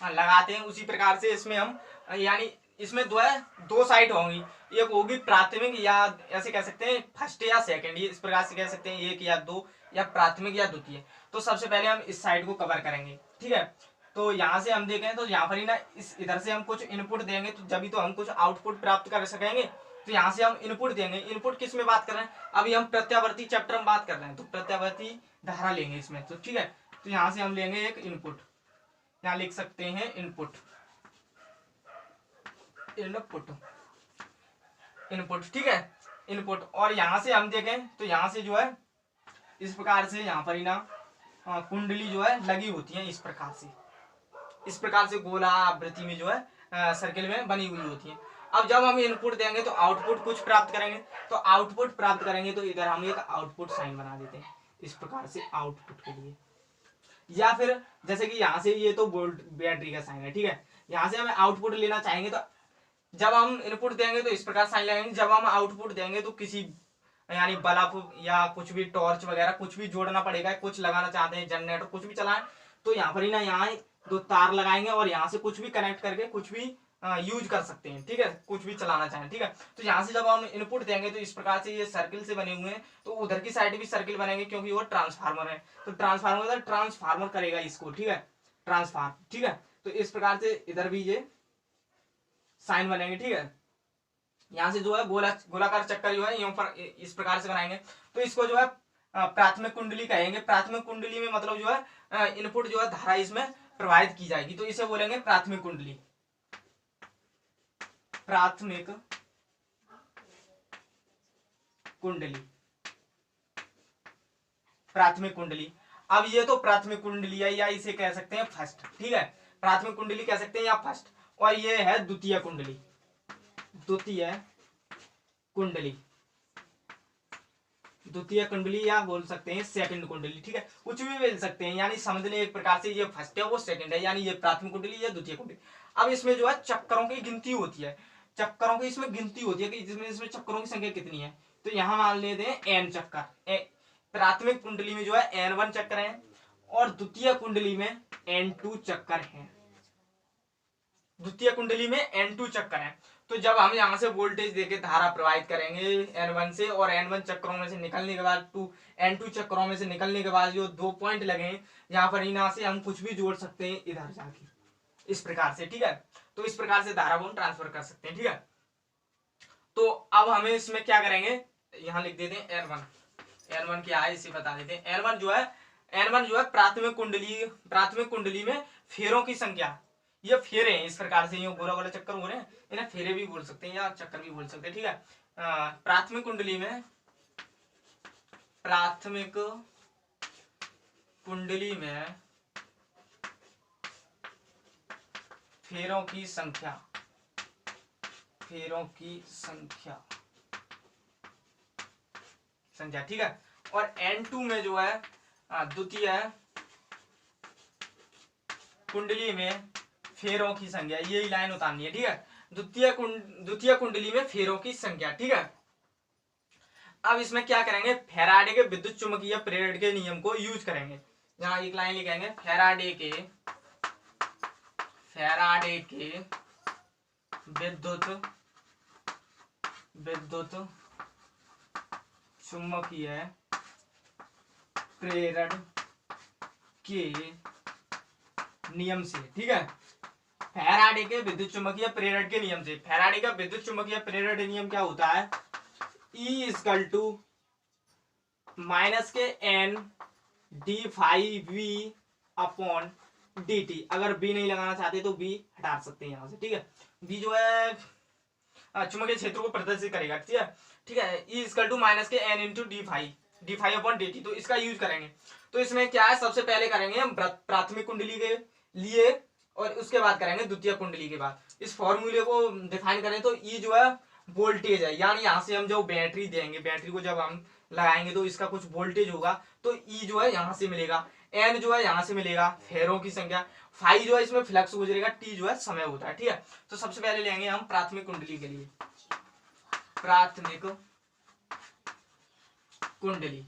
लगाते हैं, उसी प्रकार से इसमें हम, यानी इसमें दो साइड होंगी, एक होगी प्राथमिक या ऐसे कह सकते हैं फर्स्ट या सेकंड, ये इस प्रकार से कह सकते हैं, एक या दो, या प्राथमिक या द्वितीय। तो सबसे पहले हम इस साइड को कवर करेंगे, ठीक है। तो यहाँ से हम देखें तो यहाँ पर ही ना इस इधर से हम कुछ इनपुट देंगे तो जब तो हम कुछ आउटपुट प्राप्त कर सकेंगे। तो यहाँ से हम इनपुट देंगे। इनपुट किस में बात कर रहे हैं, अभी हम प्रत्यावर्ती चैप्टर में बात कर रहे हैं, तो प्रत्यावर्ती धारा लेंगे इसमें। तो ठीक है, तो यहाँ से हम लेंगे एक इनपुट, यहाँ लिख सकते हैं इनपुट, इनपुट, इनपुट, ठीक है, इनपुट। और यहाँ से हम देखें तो यहाँ से जो है इस प्रकार से यहाँ पर ही ना कुंडली जो है लगी होती है, इस प्रकार से गोला आवृत्ति में जो है सर्किल में बनी हुई होती है। अब जब हम इनपुट देंगे तो आउटपुट कुछ प्राप्त करेंगे, तो आउटपुट प्राप्त करेंगे तो इधर हम एक आउटपुट साइन बना देते हैं इस प्रकार से आउटपुट के लिए। या फिर जैसे कि यहाँ से ये तो वोल्ट बैटरी का साइन है, ठीक है, यहाँ से हमें आउटपुट लेना चाहेंगे तो जब हम इनपुट देंगे तो इस प्रकार साइन लगाएंगे, जब हम आउटपुट देंगे तो किसी यानी बल्ब या कुछ भी टॉर्च वगैरह कुछ भी जोड़ना पड़ेगा, कुछ लगाना चाहते हैं जनरेटर कुछ भी चलाएं तो यहाँ पर ही ना यहाँ 2 तार लगाएंगे और यहाँ से कुछ भी कनेक्ट करके कुछ भी यूज कर सकते हैं, ठीक है, कुछ भी चलाना चाहें, ठीक है। तो यहाँ से जब हम इनपुट देंगे तो इस प्रकार से ये सर्किल से बने हुए हैं, तो उधर की साइड भी सर्किल बनेंगे क्योंकि वो ट्रांसफार्मर है, तो ट्रांसफार्मर करेगा इसको, ठीक है, ट्रांसफार्म, ठीक है। तो इस प्रकार से इधर भी ये साइन बनेंगे, ठीक है। यहाँ से जो है गोलाकार चक्कर जो है यहाँ पर इस प्रकार से बनाएंगे, तो इसको जो है प्राथमिक कुंडली कहेंगे। प्राथमिक कुंडली में मतलब जो है इनपुट जो है धारा इसमें प्रवाहित की जाएगी, तो इसे बोलेंगे प्राथमिक कुंडली, प्राथमिक कुंडली, प्राथमिक कुंडली। अब ये तो प्राथमिक कुंडली है या इसे कह सकते हैं फर्स्ट, ठीक है, प्राथमिक कुंडली कह सकते हैं या फर्स्ट। और ये है द्वितीय कुंडली, द्वितीय कुंडली, द्वितीय कुंडली या बोल सकते हैं सेकंड कुंडली, ठीक है, कुछ भी बोल सकते हैं, यानी समझ लें एक प्रकार से ये फर्स्ट है वो सेकंड है, यानी ये प्राथमिक कुंडली या द्वितीय कुंडली। अब इसमें जो है चक्करों की गिनती होती है, चक्करों की इसमें गिनती होती है कि इसमें चक्करों की संख्या कितनी है। तो यहाँ मान लेते हैं n चक्कर, प्राथमिक कुंडली में जो है n1 चक्कर है और द्वितीय कुंडली में n2 चक्कर है, द्वितीय कुंडली में n2 चक्कर है। तो जब हम यहाँ से वोल्टेज देके धारा प्रवाहित करेंगे n1 से, और n1 चक्करों में से निकलने के बाद n2 चक्करों में से निकलने के बाद जो 2 पॉइंट लगे यहाँ पर यहाँ से हम कुछ भी जोड़ सकते हैं इधर जाके इस प्रकार से, ठीक है। तो इस प्रकार से धारा को हम ट्रांसफर कर सकते हैं, ठीक है। तो अब हमें इसमें क्या करेंगे, यहाँ लिख देते हैं n1 क्या है इसे बता देते हैं। n1 जो है प्राथमिक कुंडली में फेरों की संख्या, ये फेरे हैं इस प्रकार से, ये गोला गोला चक्कर हो रहे हैं, इन्हें फेरे भी बोल सकते हैं या चक्कर भी बोल सकते हैं, ठीक है। प्राथमिक कुंडली में फेरों की संख्या, ठीक है। और n2 में जो है द्वितीय कुंडली में फेरों की संख्या, ये लाइन उतारनी है, ठीक है, द्वितीय कुंडली में फेरों की संख्या, ठीक है। अब इसमें क्या करेंगे, फैराडे के विद्युत चुम्बकीय प्रेरण के नियम को यूज करेंगे। यहाँ एक लाइन लिखेंगे, फैराडे के विद्युत चुम्बकीय प्रेरण के नियम से, ठीक है, फैराडे के विद्युत चुम्बकीय प्रेरण के नियम से। फैराडे का विद्युत चुम्बकीय प्रेरण नियम क्या होता है, E इक्वल टू माइनस के n d⁵v अपॉन dt। अगर b नहीं लगाना चाहते तो b हटा सकते हैं यहाँ से, ठीक है। b जो है चुंबकीय क्षेत्र को प्रदर्शित करेगा, ठीक है। E इक्वल टू माइनस के n into d⁵ upon dt, तो इसका यूज करेंगे। तो इसमें क्या है, सबसे पहले करेंगे हम प्राथमिक कुंडली के लिए और उसके बाद करेंगे द्वितीय कुंडली के बाद। इस फॉर्मूले को डिफाइन करें तो E जो है वोल्टेज है, यानी यहाँ से हम जो बैटरी देंगे, बैटरी को जब हम लगाएंगे तो इसका कुछ वोल्टेज होगा, तो E जो है यहाँ से मिलेगा, N जो है यहाँ से मिलेगा फेरों की संख्या, फाई जो है इसमें फ्लक्स गुजरेगा, T जो है समय होता है, ठीक है। तो सबसे पहले लेंगे हम प्राथमिक कुंडली के लिए, प्राथमिक कुंडली,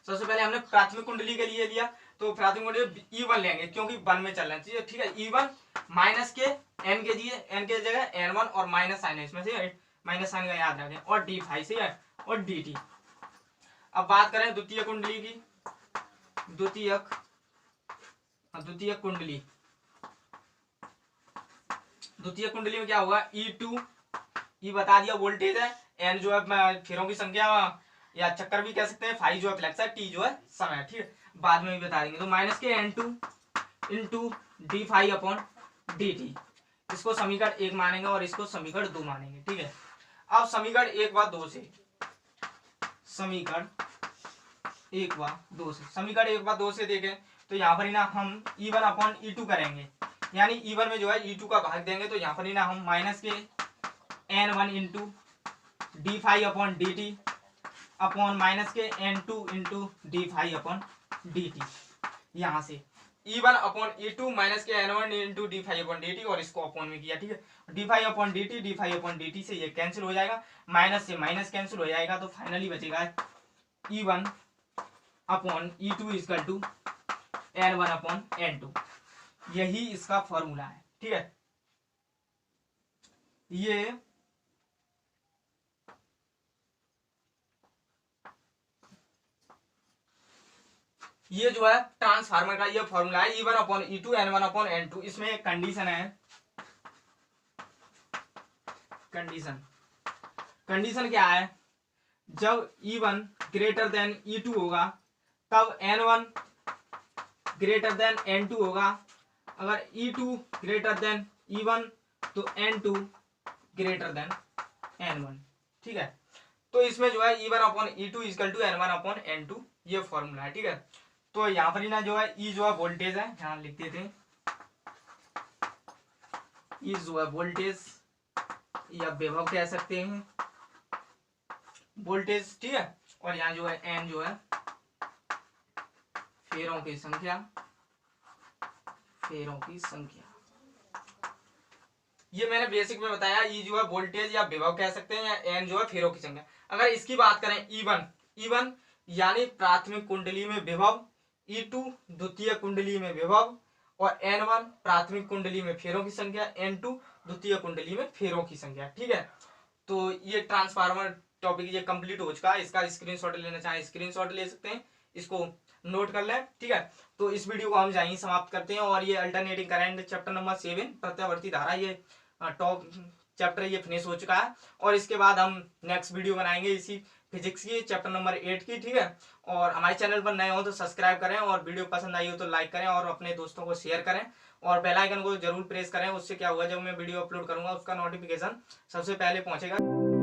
सबसे पहले हमने प्राथमिक कुंडली के लिए लिया, तो प्राथमिक कुंडली E1 लेंगे क्योंकि 1 में चलना चाहिए, ठीक है। E1 माइनस के n के दिए, n के जगह n1 और माइनस साइन है इसमें से, माइनस साइन का याद रखें, और d⁵ से है और dt। अब बात करें द्वितीय कुंडली की, द्वितीय कुंडली द्वितीय कुंडली में क्या होगा, E2, E बता दिया वोल्टेज है, N जो है फेरों की संख्या या चक्कर भी कह सकते हैं, फाई जो है फ्लेक्स है, T जो है समय है, ठीक है, बाद में भी बता देंगे। तो माइनस के N2 into D phi upon D T, इसको समीकरण 1 मानेंगे और इसको समीकरण 2 मानेंगे, ठीक है। अब समीकरण 1 व 2 से, समीकरण 1 व 2 से, समीकरण 1 व 2 से देखें तो यहाँ पर ही ना हम E1 अपॉन E2 करेंगे, यानी E1 में जो है E2 का भाग देंगे, तो यहाँ पर ही ना हम माइनस के N1 into D phi upon D T upon minus के N2 into D phi upon D T, यहाँ से E1 अपॉन E2 माइनस के N1 into D phi upon D T, और इसको अपॉन में किया, ठीक है। D phi upon D T, D phi upon D T से ये कैंसिल हो जाएगा, माइनस से माइनस कैंसिल हो जाएगा, तो फाइनली बचेगा E1 upon E2 equal to N1 upon N2, यही इसका फॉर्मूला है, ठीक है। ये जो है ट्रांसफार्मर का ये फॉर्मूला है, E1 upon E2 N1 upon N2। इसमें एक कंडीशन है, कंडीशन क्या है, जब E1 ग्रेटर देन E2 होगा तब N1 ग्रेटर देन N2 होगा, अगर E2 ग्रेटर देन E1 तो N2 ग्रेटर देन N1, ठीक है। तो इसमें जो है E1 upon E2 equal to N1 upon N2, ये फॉर्मूला है, ठीक है। तो यहाँ पर ही ना जो है E जो है वोल्टेज है, यहाँ लिख देते हैं, E जो है वोल्टेज या विभव कह सकते हैं, वोल्टेज, ठीक है। और यहाँ जो है N जो है फेरों की संख्या, फेरों की संख्या, ये मैंने बेसिक में बताया। E जो है वोल्टेज या विभव कह सकते हैं, या N जो है फेरों की संख्या। अगर इसकी बात करें E1 यानी प्राथमिक कुंडली में विभव, E2 द्वितीय कुंडली में विभव, और N1 प्राथमिक कुंडली में फेरों की संख्या, N2 द्वितीय कुंडली में फेरों की संख्या, ठीक है। तो ये ट्रांसफार्मर टॉपिक ये कंप्लीट हो चुका है। इसका स्क्रीनशॉट लेना चाहें स्क्रीनशॉट ले सकते हैं, इसको नोट कर लें, ठीक है। तो इस वीडियो को हम यहीं समाप्त करते हैं, और ये अल्टरनेटिंग करंट चैप्टर नंबर 7 प्रत्यावर्ती धारा, ये टॉप चैप्टर ये फिनिश हो चुका है। और इसके बाद हम नेक्स्ट वीडियो बनाएंगे इसी फिजिक्स की चैप्टर नंबर 8 की, ठीक है। और हमारे चैनल पर नए हो तो सब्सक्राइब करें, और वीडियो पसंद आई हो तो लाइक करें, और अपने दोस्तों को शेयर करें, और बेल आइकन को जरूर प्रेस करें। उससे क्या होगा, जब मैं वीडियो अपलोड करूंगा उसका नोटिफिकेशन सबसे पहले पहुंचेगा।